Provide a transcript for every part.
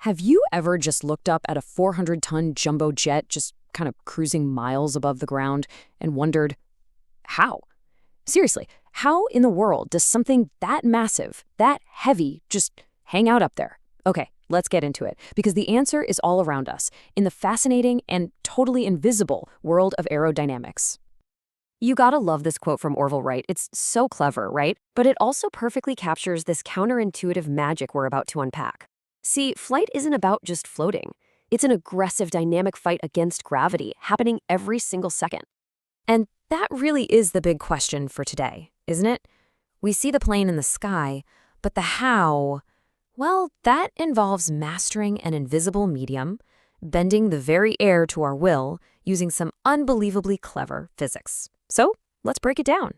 Have you ever just looked up at a 400-ton jumbo jet just kind of cruising miles above the ground and wondered, how? Seriously, how in the world does something that massive, that heavy, just hang out up there? Okay, let's get into it, because the answer is all around us, in the fascinating and totally invisible world of aerodynamics. You gotta love this quote from Orville Wright. It's so clever, right? But it also perfectly captures this counterintuitive magic we're about to unpack. See, flight isn't about just floating. It's an aggressive, dynamic fight against gravity, happening every single second. And that really is the big question for today, isn't it? We see the plane in the sky, but the how, well, that involves mastering an invisible medium, bending the very air to our will, using some unbelievably clever physics. So, let's break it down.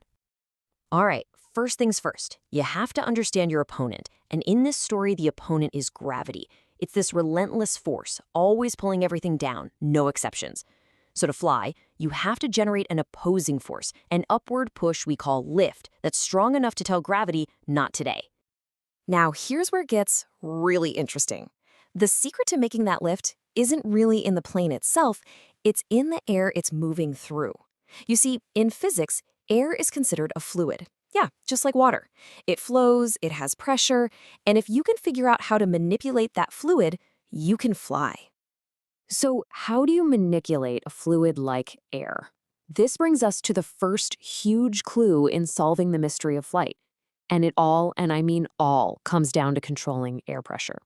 All right, first things first, you have to understand your opponent. And in this story, the opponent is gravity. It's this relentless force, always pulling everything down, no exceptions. So to fly, you have to generate an opposing force, an upward push we call lift, that's strong enough to tell gravity, not today. Now, here's where it gets really interesting. The secret to making that lift isn't really in the plane itself, it's in the air it's moving through. You see, in physics, air is considered a fluid. Yeah, just like water. It flows, it has pressure, and if you can figure out how to manipulate that fluid, you can fly. So how do you manipulate a fluid like air? This brings us to the first huge clue in solving the mystery of flight. And it all, and I mean all, comes down to controlling air pressure.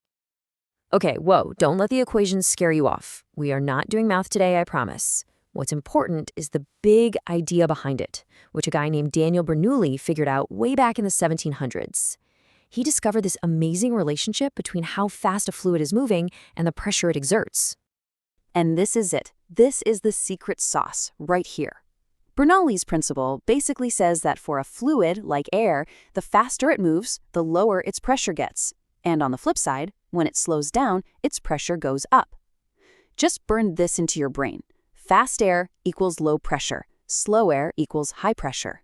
Okay, whoa, don't let the equations scare you off. We are not doing math today, I promise. What's important is the big idea behind it, which a guy named Daniel Bernoulli figured out way back in the 1700s. He discovered this amazing relationship between how fast a fluid is moving and the pressure it exerts. And this is it. This is the secret sauce right here. Bernoulli's principle basically says that for a fluid like air, the faster it moves, the lower its pressure gets. And on the flip side, when it slows down, its pressure goes up. Just burn this into your brain. Fast air equals low pressure. Slow air equals high pressure.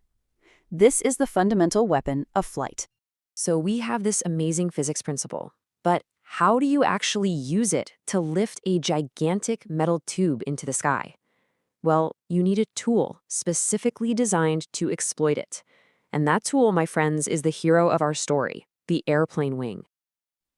This is the fundamental weapon of flight. So we have this amazing physics principle, but how do you actually use it to lift a gigantic metal tube into the sky? Well, you need a tool specifically designed to exploit it. And that tool, my friends, is the hero of our story, the airplane wing.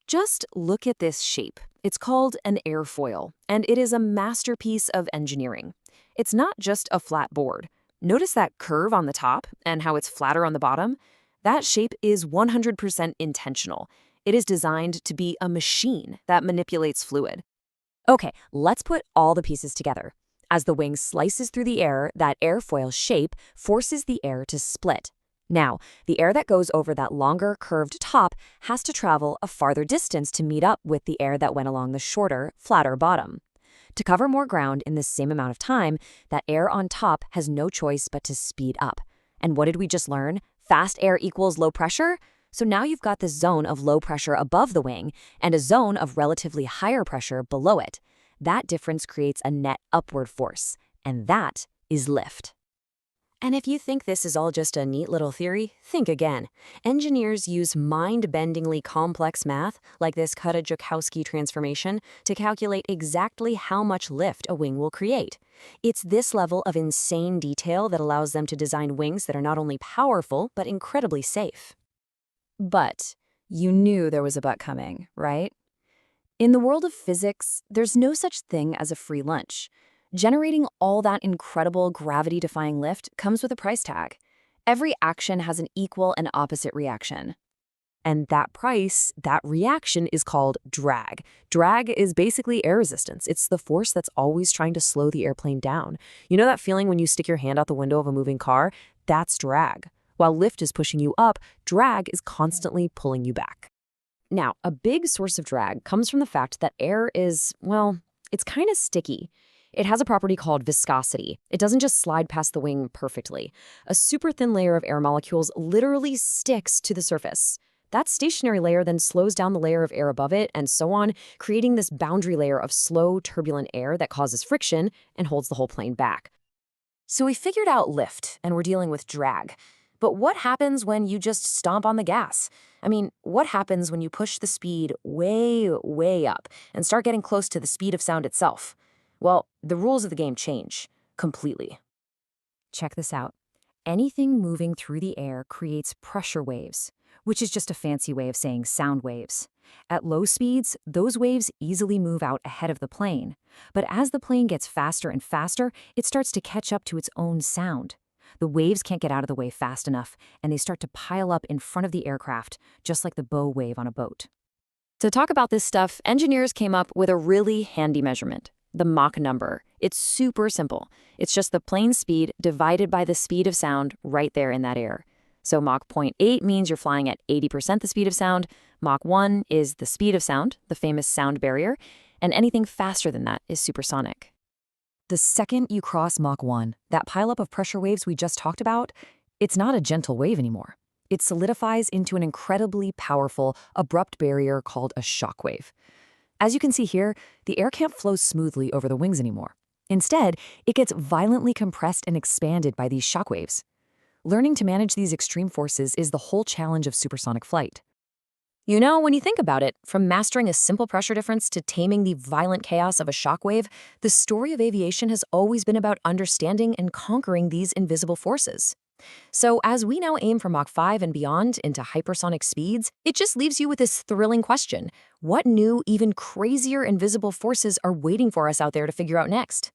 Just look at this shape. It's called an airfoil, and it is a masterpiece of engineering. It's not just a flat board. Notice that curve on the top and how it's flatter on the bottom? That shape is 100% intentional. It is designed to be a machine that manipulates fluid. Okay, let's put all the pieces together. As the wing slices through the air, that airfoil shape forces the air to split. Now, the air that goes over that longer, curved top has to travel a farther distance to meet up with the air that went along the shorter, flatter bottom. To cover more ground in the same amount of time, that air on top has no choice but to speed up. And what did we just learn? Fast air equals low pressure? So now you've got this zone of low pressure above the wing and a zone of relatively higher pressure below it. That difference creates a net upward force, and that is lift. And if you think this is all just a neat little theory, think again. Engineers use mind-bendingly complex math, like this Kutta-Joukowski transformation, to calculate exactly how much lift a wing will create. It's this level of insane detail that allows them to design wings that are not only powerful, but incredibly safe. But you knew there was a but coming, right? In the world of physics, there's no such thing as a free lunch. Generating all that incredible gravity-defying lift comes with a price tag. Every action has an equal and opposite reaction. And that price, that reaction, is called drag. Drag is basically air resistance. It's the force that's always trying to slow the airplane down. You know that feeling when you stick your hand out the window of a moving car? That's drag. While lift is pushing you up, drag is constantly pulling you back. Now, a big source of drag comes from the fact that air is, well, it's kind of sticky. It has a property called viscosity. It doesn't just slide past the wing perfectly. A super thin layer of air molecules literally sticks to the surface. That stationary layer then slows down the layer of air above it, and so on, creating this boundary layer of slow, turbulent air that causes friction and holds the whole plane back. So we figured out lift, and we're dealing with drag. But what happens when you just stomp on the gas? I mean, what happens when you push the speed way, way up and start getting close to the speed of sound itself? Well, the rules of the game change completely. Check this out. Anything moving through the air creates pressure waves, which is just a fancy way of saying sound waves. At low speeds, those waves easily move out ahead of the plane. But as the plane gets faster and faster, it starts to catch up to its own sound. The waves can't get out of the way fast enough, and they start to pile up in front of the aircraft, just like the bow wave on a boat. To talk about this stuff, engineers came up with a really handy measurement, the Mach number. It's super simple. It's just the plane's speed divided by the speed of sound right there in that air. So Mach 0.8 means you're flying at 80% the speed of sound. Mach 1 is the speed of sound, the famous sound barrier, and anything faster than that is supersonic. The second you cross Mach 1, that pileup of pressure waves we just talked about, it's not a gentle wave anymore. It solidifies into an incredibly powerful, abrupt barrier called a shock wave. As you can see here, the air can't flow smoothly over the wings anymore. Instead, it gets violently compressed and expanded by these shock waves. Learning to manage these extreme forces is the whole challenge of supersonic flight. You know, when you think about it, from mastering a simple pressure difference to taming the violent chaos of a shockwave, the story of aviation has always been about understanding and conquering these invisible forces. So as we now aim for Mach 5 and beyond into hypersonic speeds, it just leaves you with this thrilling question. What new, even crazier invisible forces are waiting for us out there to figure out next?